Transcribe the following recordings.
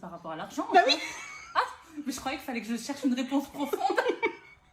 Par rapport à l'argent. Bah oui. Ah, mais je croyais qu'il fallait que je cherche une réponse profonde.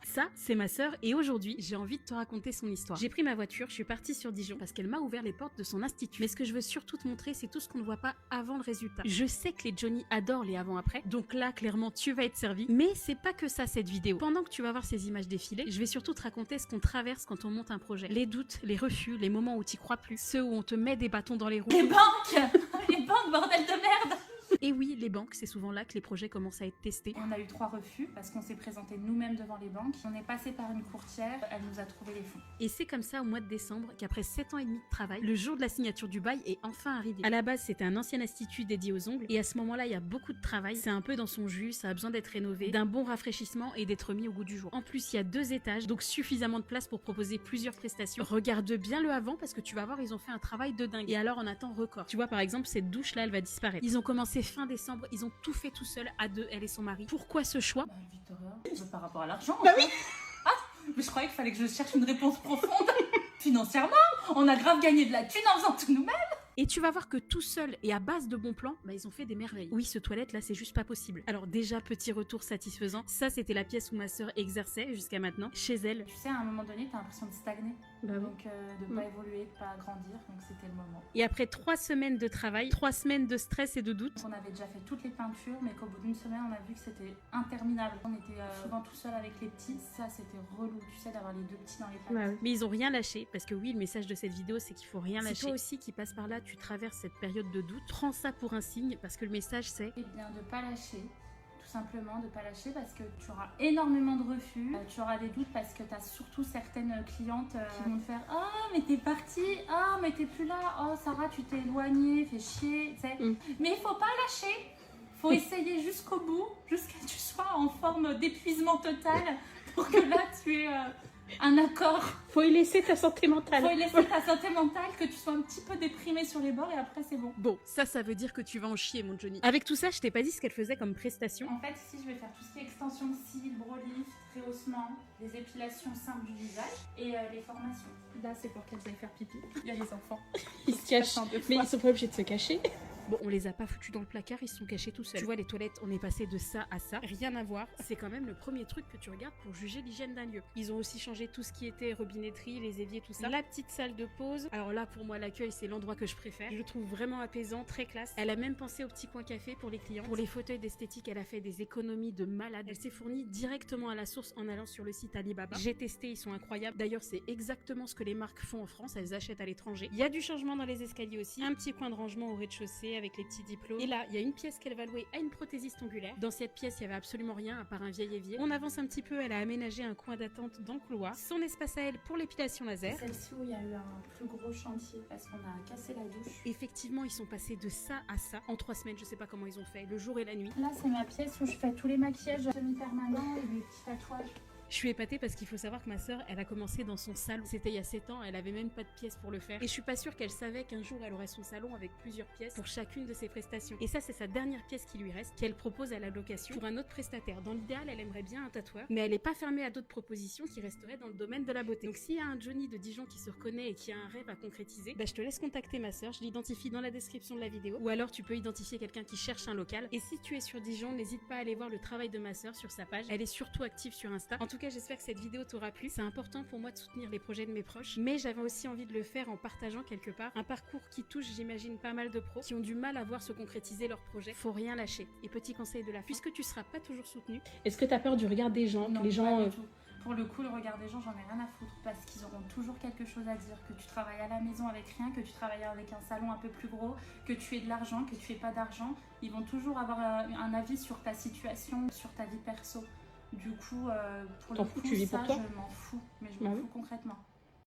Ça, c'est ma sœur et aujourd'hui, j'ai envie de te raconter son histoire. J'ai pris ma voiture, je suis partie sur Dijon parce qu'elle m'a ouvert les portes de son institut. Mais ce que je veux surtout te montrer, c'est tout ce qu'on ne voit pas avant le résultat. Je sais que les Johnny adorent les avant-après, donc là, clairement, tu vas être servi. Mais c'est pas que ça cette vidéo. Pendant que tu vas voir ces images défiler, je vais surtout te raconter ce qu'on traverse quand on monte un projet. Les doutes, les refus, les moments où t'y crois plus, ceux où on te met des bâtons dans les roues. Les banques. Les banques, bordel de merde. Et oui, les banques, c'est souvent là que les projets commencent à être testés. On a eu 3 refus parce qu'on s'est présenté nous-mêmes devant les banques. On est passé par une courtière, elle nous a trouvé les fonds. Et c'est comme ça au mois de décembre qu'après 7 ans et demi de travail, le jour de la signature du bail est enfin arrivé. À la base, c'était un ancien institut dédié aux ongles et à ce moment-là, il y a beaucoup de travail. C'est un peu dans son jus, ça a besoin d'être rénové, d'un bon rafraîchissement et d'être mis au goût du jour. En plus, il y a 2 étages, donc suffisamment de place pour proposer plusieurs prestations. Regarde bien le avant parce que tu vas voir, ils ont fait un travail de dingue. Et alors, on attend record. Tu vois, par exemple, cette douche-là, elle va disparaître. Ils ont commencé fin décembre, ils ont tout fait tout seul à 2, elle et son mari. Pourquoi ce choix? Bah, Victoria, par rapport à l'argent. Bah oui. Ah, mais je croyais qu'il fallait que je cherche une réponse profonde. Financièrement, on a grave gagné de la thune en faisant tout nous-mêmes. Et tu vas voir que tout seul et à base de bons plans, bah ils ont fait des merveilles. Oui, ce toilette là, c'est juste pas possible. Alors déjà, petit retour satisfaisant, ça c'était la pièce où ma sœur exerçait jusqu'à maintenant, chez elle. Tu sais, à un moment donné, t'as l'impression de stagner. Bah oui. Donc de pas évoluer, de pas grandir, donc c'était le moment. Et après 3 semaines de travail, 3 semaines de stress et de doute, On avait déjà fait toutes les peintures, mais qu'au bout d'une semaine, on a vu que c'était interminable. On était souvent tout seul avec les petits. Ça, c'était relou, tu sais, d'avoir les 2 petits dans les pattes. mais ils ont rien lâché, parce que oui, le message de cette vidéo, c'est qu'il faut rien lâcher. Si toi aussi qui passe par là, tu traverses cette période de doute, prends ça pour un signe, parce que le message c'est... Eh bien, de pas lâcher. Tout simplement, de pas lâcher parce que tu auras énormément de refus. Tu auras des doutes parce que tu as surtout certaines clientes qui vont te faire « Ah, mais t'es partie. Ah, mais t'es plus là. Oh, Sarah, tu t'es éloignée. Fais chier. » tu sais. Mais il faut pas lâcher. Faut essayer jusqu'au bout, jusqu'à ce que tu sois en forme d'épuisement total pour que là, tu aies un accord. Faut y laisser ta santé mentale. Faut y laisser ta santé mentale, que tu sois un petit peu déprimé sur les bords et après, c'est bon. Bon, ça veut dire que tu vas en chier, mon Johnny. Avec tout ça, je t'ai pas dit ce qu'elle faisait comme prestation. En fait, ici, je vais faire tout ce qui est extension de cils, brolift, rehaussement, les épilations simples du visage et les formations. Là, c'est pour qu'elles aillent faire pipi. Il y a les enfants. Ils se cachent. Mais ils sont pas obligés de se cacher. Bon, on les a pas foutus dans le placard, ils se sont cachés tout seuls. Tu vois, les toilettes, on est passé de ça à ça. Rien à voir. C'est quand même le premier truc que tu regardes pour juger l'hygiène d'un lieu. Ils ont aussi changé tout ce qui était robinetterie, les éviers, tout ça. La petite salle de pause. Alors là, pour moi, l'accueil, c'est l'endroit que je préfère. Je le trouve vraiment apaisant, très classe. Elle a même pensé au petit coin café pour les clients. Pour les fauteuils d'esthétique, elle a fait des économies de malade. Elle s'est fournie directement à la source en allant sur le site Alibaba. J'ai testé, ils sont incroyables. D'ailleurs, c'est exactement ce que les marques font en France. Elles achètent à l'étranger. Il y a du changement dans les escaliers aussi. Un petit coin de rangement au rez-de-chaussée avec les petits diplômes. Et là, il y a une pièce qu'elle va louer à une prothésiste ongulaire. Dans cette pièce, il y avait absolument rien à part un vieil évier. On avance un petit peu, elle a aménagé un coin d'attente dans le couloir. Son espace à elle pour l'épilation laser. Celle-ci où il y a eu un plus gros chantier parce qu'on a cassé la douche. Effectivement, ils sont passés de ça à ça en 3 semaines. Je sais pas comment ils ont fait, le jour et la nuit. Là, c'est ma pièce où je fais tous les maquillages semi-permanents et les petits tatouages. Je suis épatée parce qu'il faut savoir que ma sœur, elle a commencé dans son salon. C'était il y a 7 ans, elle avait même pas de pièces pour le faire. Et je suis pas sûre qu'elle savait qu'un jour elle aurait son salon avec plusieurs pièces pour chacune de ses prestations. Et ça, c'est sa dernière pièce qui lui reste, qu'elle propose à la location pour un autre prestataire. Dans l'idéal, elle aimerait bien un tatoueur, mais elle est pas fermée à d'autres propositions qui resteraient dans le domaine de la beauté. Donc s'il y a un Johnny de Dijon qui se reconnaît et qui a un rêve à concrétiser, bah je te laisse contacter ma sœur, je l'identifie dans la description de la vidéo. Ou alors tu peux identifier quelqu'un qui cherche un local. Et si tu es sur Dijon, n'hésite pas à aller voir le travail de ma sœur sur sa page. Elle est surtout active sur Insta. En tout cas, j'espère que cette vidéo t'aura plu. C'est important pour moi de soutenir les projets de mes proches, mais j'avais aussi envie de le faire en partageant quelque part un parcours qui touche, j'imagine, pas mal de pros qui ont du mal à voir se concrétiser leurs projets. Faut rien lâcher. Et petit conseil de la fin, puisque tu seras pas toujours soutenu. Est-ce que t'as peur du regard des gens? Non, Les gens. pas du tout. Pour le coup, le regard des gens, j'en ai rien à foutre parce qu'ils auront toujours quelque chose à dire. Que tu travailles à la maison avec rien, que tu travailles avec un salon un peu plus gros, que tu aies de l'argent, que tu aies pas d'argent, ils vont toujours avoir un avis sur ta situation, sur ta vie perso. Du coup, pour le coup, tu vis ça, pour toi? je m'en fous. Mais je m'en fous concrètement.